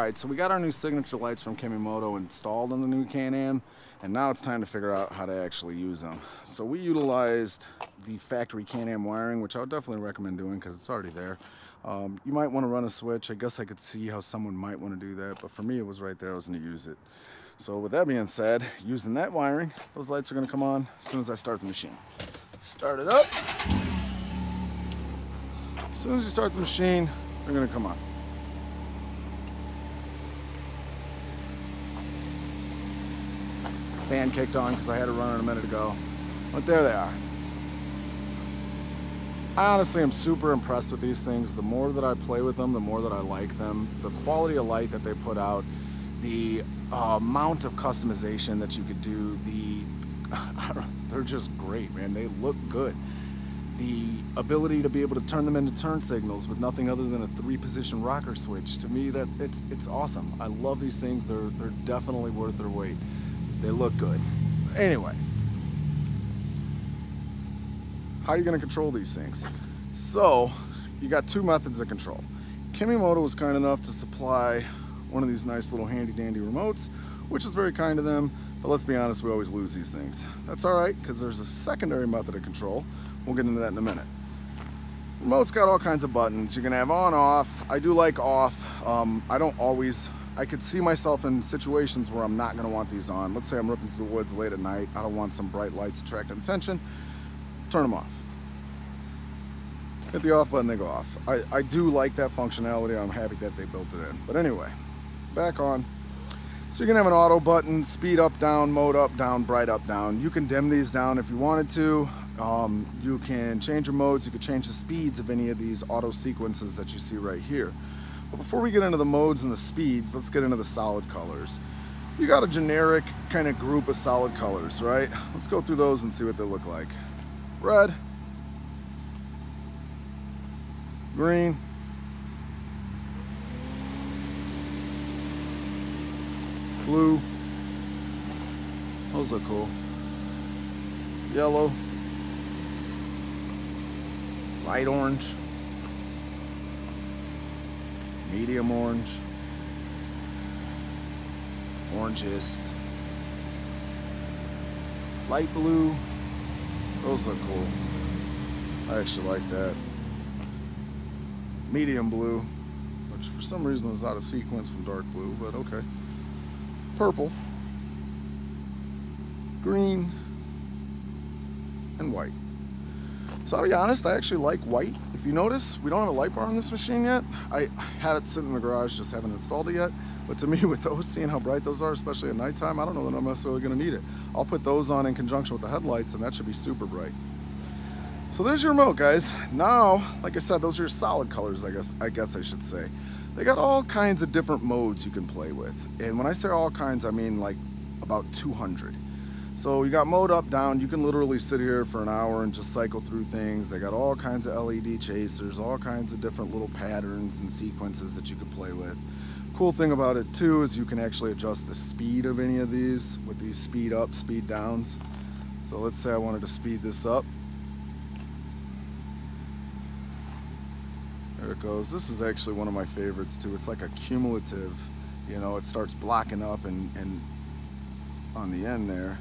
Alright, so we got our new signature lights from Kemimoto installed on the new CanAm, and now it's time to figure out how to actually use them. So we utilized the factory CanAm wiring, which I would definitely recommend doing because it's already there. You might want to run a switch. I guess I could see how someone might want to do that, but for me it was right there. I was going to use it. So with that being said, using that wiring, those lights are going to come on as soon as I start the machine. Let's start it up. As soon as you start the machine, they're going to come on. Fan kicked on because I had it running a minute ago, but there they are. I honestly am super impressed with these things. The more that I play with them, the more that I like them. The quality of light that they put out, the amount of customization that you could do, they're just great, man. They look good. The ability to be able to turn them into turn signals with nothing other than a 3-position rocker switch, to me, that it's awesome. I love these things. They're definitely worth their weight. They look good. Anyway, how are you going to control these things? So, you got 2 methods of control. Kemimoto was kind enough to supply one of these nice little handy dandy remotes, which is very kind of them, but let's be honest, we always lose these things. That's alright, because there's a secondary method of control. We'll get into that in a minute. Remote's got all kinds of buttons. You can have on, off. I do like off. I could see myself in situations where I'm not going to want these on. Let's say I'm ripping through the woods late at night. I don't want some bright lights attracting attention. Turn them off. Hit the off button, they go off. I do like that functionality. I'm happy that they built it in. But anyway, back on. So you can have an auto button, speed up, down, mode up, down, bright up, down. You can dim these down if you wanted to. You can change your modes. You can change the speeds of any of these auto sequences that you see right here. But before we get into the modes and the speeds, let's get into the solid colors. You got a generic kind of group of solid colors, right? Let's go through those and see what they look like. Red, green, blue, those look cool, yellow, light orange, medium orange, orangest, light blue. Those look cool. I actually like that. Medium blue, which for some reason is out of sequence from dark blue, but okay. Purple, green, and white. So I'll be honest, I actually like white. If you notice, we don't have a light bar on this machine yet. I had it sitting in the garage, just haven't installed it yet. But to me, with those, seeing how bright those are, especially at nighttime, I don't know that I'm necessarily going to need it. I'll put those on in conjunction with the headlights, and that should be super bright. So there's your remote, guys. Now, like I said, those are your solid colors, I guess I should say. They got all kinds of different modes you can play with. And when I say all kinds, I mean like about 200. So you got mode up, down. You can literally sit here for an hour and just cycle through things. They got all kinds of LED chasers, all kinds of different little patterns and sequences that you can play with. Cool thing about it too is you can actually adjust the speed of any of these with these speed up, speed downs. So let's say I wanted to speed this up. There it goes. This is actually one of my favorites too. It's like a cumulative, you know, it starts blocking up and on the end there.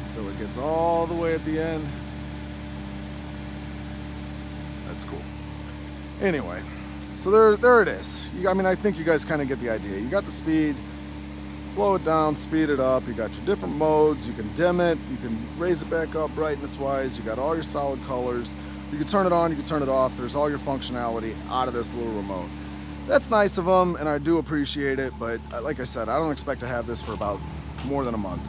So it gets all the way at the end. That's cool. Anyway, so there it is. I mean, I think you guys kind of get the idea. You got the speed, slow it down, speed it up. You got your different modes. You can dim it. You can raise it back up brightness-wise. You got all your solid colors. You can turn it on. You can turn it off. There's all your functionality out of this little remote. That's nice of them, and I do appreciate it. But like I said, I don't expect to have this for about more than a month.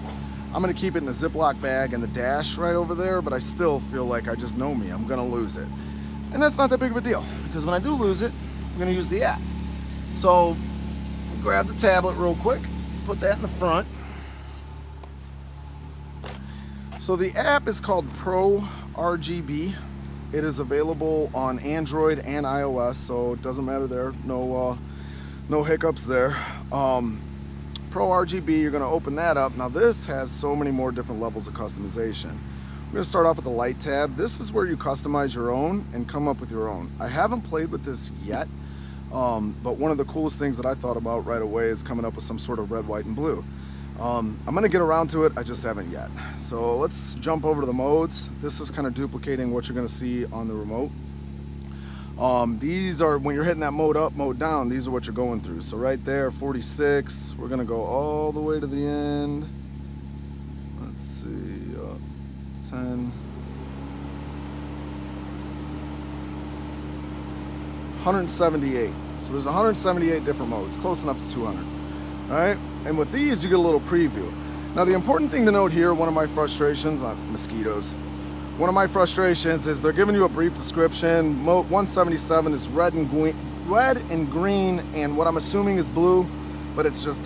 I'm going to keep it in a Ziploc bag in the dash right over there, but I still feel like I just know me. I'm going to lose it. And that's not that big of a deal, because when I do lose it, I'm going to use the app. So grab the tablet real quick, put that in the front. So the app is called Pro RGB. It is available on Android and iOS, so it doesn't matter there. No hiccups there. Pro RGB, you're going to open that up. Now this has so many more different levels of customization. I'm going to start off with the light tab. This is where you customize your own and come up with your own. I haven't played with this yet, but one of the coolest things that I thought about right away is coming up with some sort of red, white, and blue. I'm going to get around to it, I just haven't yet. So let's jump over to the modes. This is kind of duplicating what you're going to see on the remote. These are, when you're hitting that mode up, mode down, these are what you're going through. So right there, 46, we're going to go all the way to the end. Let's see, 10. 178. So there's 178 different modes, close enough to 200. All right, and with these, you get a little preview. Now, the important thing to note here, one of my frustrations, mosquitoes. One of my frustrations is they're giving you a brief description. Mode 177 is red and green, and what I'm assuming is blue, but it's just ...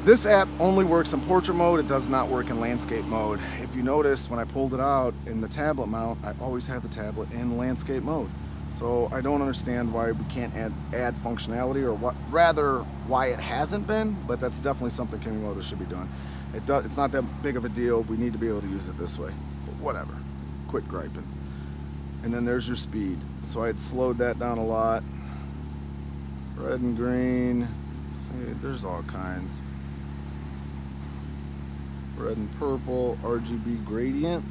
This app only works in portrait mode. It does not work in landscape mode. If you noticed, when I pulled it out in the tablet mount, I always have the tablet in landscape mode. So I don't understand why we can't add functionality, or rather why it hasn't been, but that's definitely something Kemimoto should be doing. It's not that big of a deal. We need to be able to use it this way, but whatever, quit griping. And then there's your speed. So I had slowed that down a lot. Red and green, see, there's all kinds. Red and purple, RGB gradient.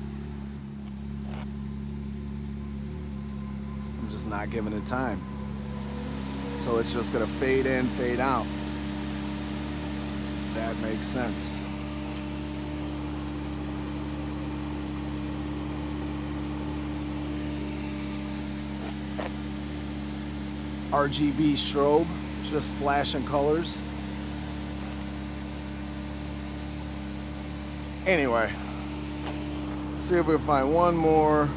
I'm just not giving it time. So it's just gonna fade in, fade out. That makes sense. RGB strobe, just flashing colors. Anyway, let's see if we can find one more.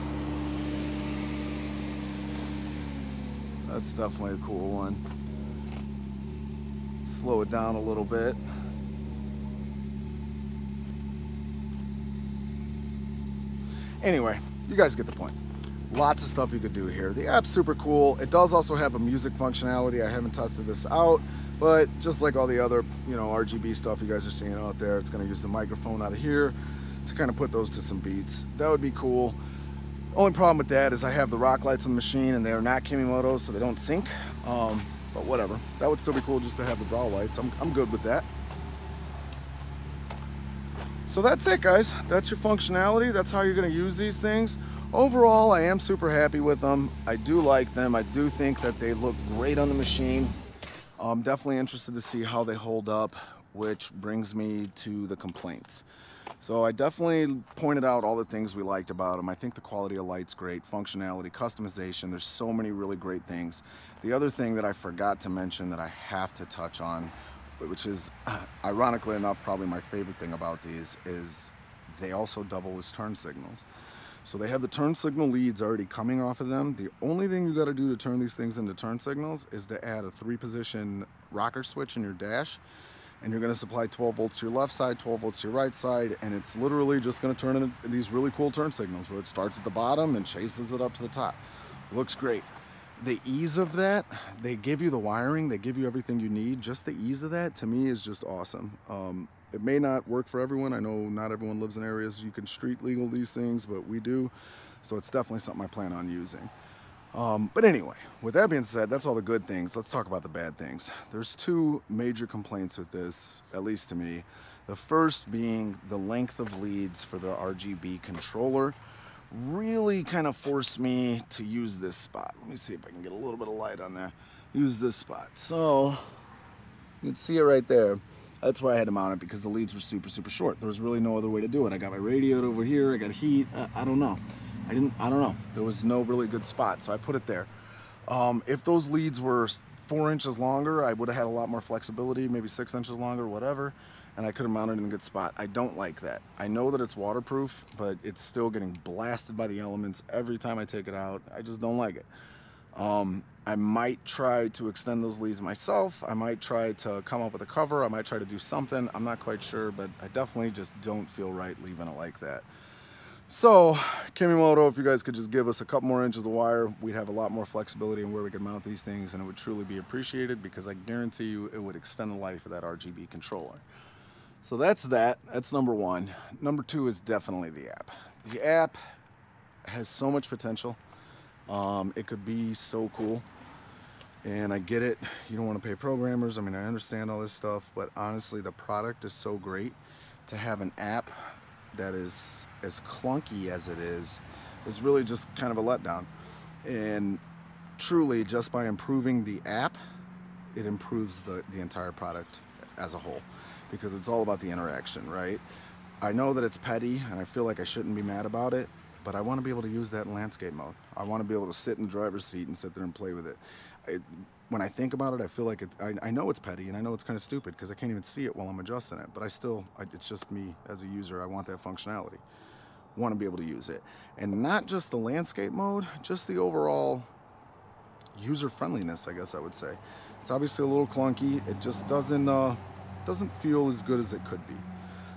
That's definitely a cool one. Slow it down a little bit. Anyway, you guys get the point. Lots of stuff you could do here. The app's super cool. It does also have a music functionality. I haven't tested this out, but just like all the other, RGB stuff you guys are seeing out there, it's going to use the microphone out of here to kind of put those to some beats. That would be cool. Only problem with that is I have the rock lights on the machine and they are not Kemimoto, so they don't sync. But whatever. That would still be cool just to have the brow lights. I'm good with that. So that's it, guys. That's your functionality. That's how you're going to use these things. Overall, I am super happy with them. I do like them. I do think that they look great on the machine. I'm definitely interested to see how they hold up, which brings me to the complaints. So I definitely pointed out all the things we liked about them. I think the quality of light's great, functionality, customization. There's so many really great things. The other thing that I forgot to mention that I have to touch on, which is ironically enough probably my favorite thing about these, is they also double as turn signals. So they have the turn signal leads already coming off of them. The only thing you got to do to turn these things into turn signals is to add a 3-position rocker switch in your dash, and you're going to supply 12 volts to your left side, 12 volts to your right side, and it's literally just going to turn into these really cool turn signals where it starts at the bottom and chases it up to the top. Looks great. The ease of that, they give you the wiring, they give you everything you need. Just the ease of that, to me, is just awesome. It may not work for everyone. I know not everyone lives in areas you can street legal these things, but we do. So it's definitely something I plan on using. But anyway, with that being said, that's all the good things. Let's talk about the bad things. There's two major complaints with this, at least to me. The first being the length of leads for the RGB controller really kind of forced me to use this spot. Let me see if I can get a little bit of light on there. Use this spot. So you can see it right there. That's where I had to mount it because the leads were super, super short. There was really no other way to do it. I got my radio over here. I got heat. I don't know. I don't know. There was no really good spot, so I put it there. If those leads were 4 inches longer, I would have had a lot more flexibility, maybe 6 inches longer, whatever, and I could have mounted it in a good spot. I don't like that. I know that it's waterproof, but it's still getting blasted by the elements every time I take it out. I just don't like it. I might try to extend those leads myself. I might try to come up with a cover. I might try to do something. I'm not quite sure, but I definitely just don't feel right leaving it like that. So, Kemimoto, if you guys could just give us a couple more inches of wire, we'd have a lot more flexibility in where we could mount these things, and it would truly be appreciated because I guarantee you it would extend the life of that RGB controller. So that's that. That's number one. Number two is definitely the app. the app has so much potential. It could be so cool. And I get it, you don't want to pay programmers. I mean, I understand all this stuff, but honestly, the product is so great. To have an app that is as clunky as it is really just kind of a letdown. And truly, just by improving the app, it improves the entire product as a whole, because it's all about the interaction, right? I know that it's petty, and I feel like I shouldn't be mad about it, but I want to be able to use that in landscape mode. I want to be able to sit in the driver's seat and sit there and play with it. When I think about it, I feel like I know it's petty, and I know it's kind of stupid because I can't even see it while I'm adjusting it, but it's just me as a user. I want that functionality. Want to be able to use it. And not just the landscape mode, just the overall user friendliness, I guess I would say. It's obviously a little clunky. It just doesn't feel as good as it could be.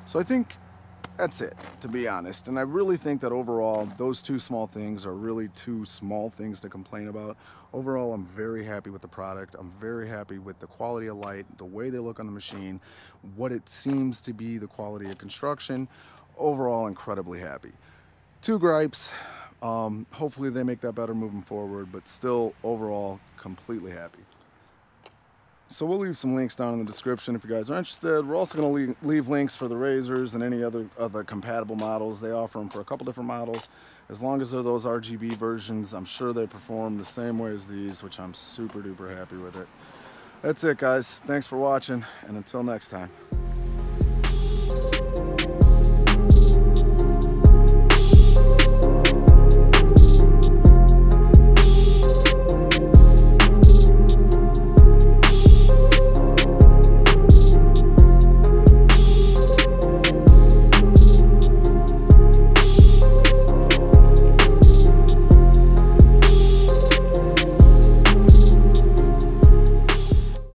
So I think that's it, to be honest. And I really think that overall, those two small things are really two small things to complain about. Overall, I'm very happy with the product. I'm very happy with the quality of light, the way they look on the machine, what it seems to be, the quality of construction. Overall, incredibly happy. Two gripes. Hopefully they make that better moving forward, but still, overall, completely happy. So we'll leave some links down in the description if you guys are interested. We're also going to leave links for the RZRs and any other compatible models. They offer them for a couple different models. As long as they're those RGB versions, I'm sure they perform the same way as these, which I'm super duper happy with it. That's it, guys. Thanks for watching, and until next time.